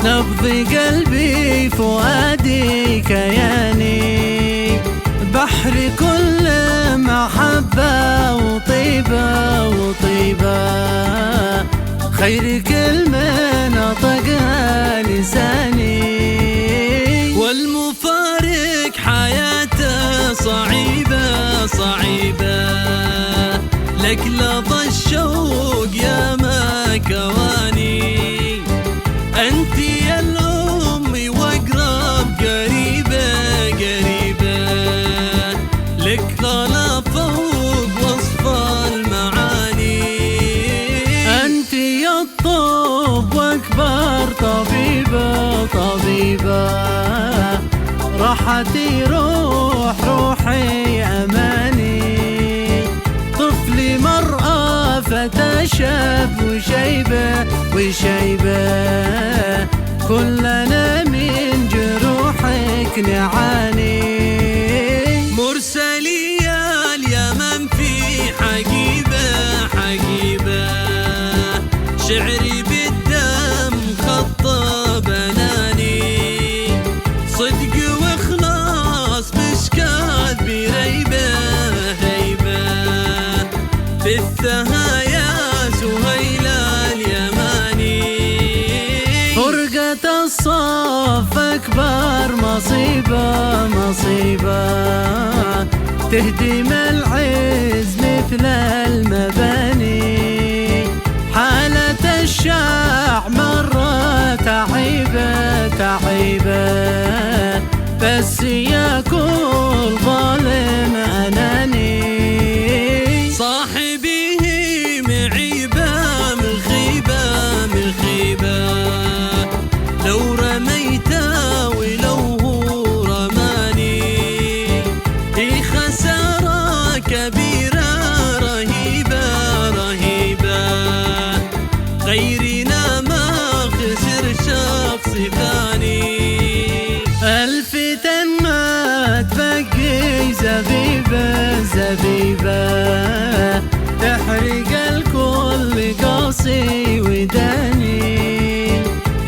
نبض قلبي فؤادي كياني، بحر كل محبة وطيبة وطيبة، خير كلمة نطقها لساني، والمفارق حياته صعيبة صعيبة، لك لظى الشوق يا ما كواني، أنت يا الأم وأقرب قريبة قريبة، لك غلا فوق وصف المعاني، أنت يا الطب وأكبر طبيبة طبيبة، راحتي روحي أماني، طفلي مرأة فتى شاب وشيبة وشيبة، كلنا من جروحك نعاني، مرسلي يا اليمن في حقيبة حقيبة، شعري بالدم خط بناني، صدق واخلاص مشكات بريبة هيبة، بالثهايا سهيلة اليماني، فرقة الصف أكبر مصيبة مصيبة، تهدم العز مثل المباني، حالة الشاع مرة تعيبة تعيبة، بس يا كل ظالم أناني، صاحبي معيبة مخيبة مخيبة، لو رميته ولو هو رماني، هي خسارة كبيرة رهيبة رهيبة، غيرنا ما خسر شخص ثاني، الفتن ما تبقي زبيبة زبيبة، تحرق الكل قاصي وداني،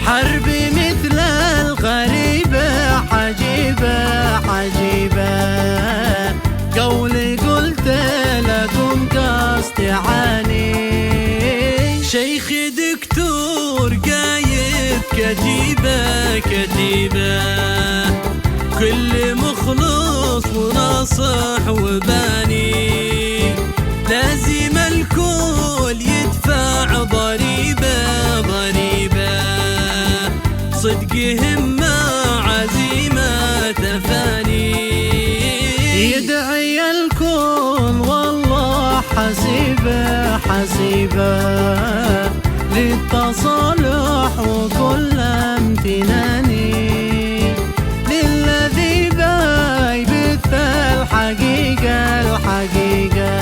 حربي مثل الغريبة حجيبة حجيبة، قولي قلت لكم قصد عاني، شيخ دكتور قايد كتيبة كتيبة، كل مخلص وناصح وباني، لازم الكل يدفع ضريبة ضريبة، صدقهم عزيمة تفاني، يدعي الكل والله حسيبة حسيبة، للتصالح وكل امتناني، للذي بيبث الحقيقة الحقيقة،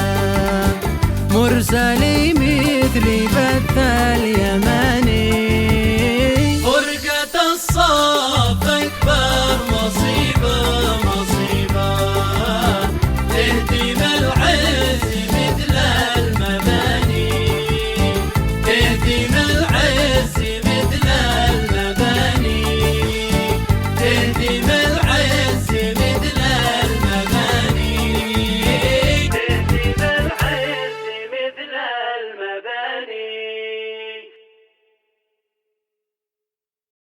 مرسلي مثلي بث اليمن.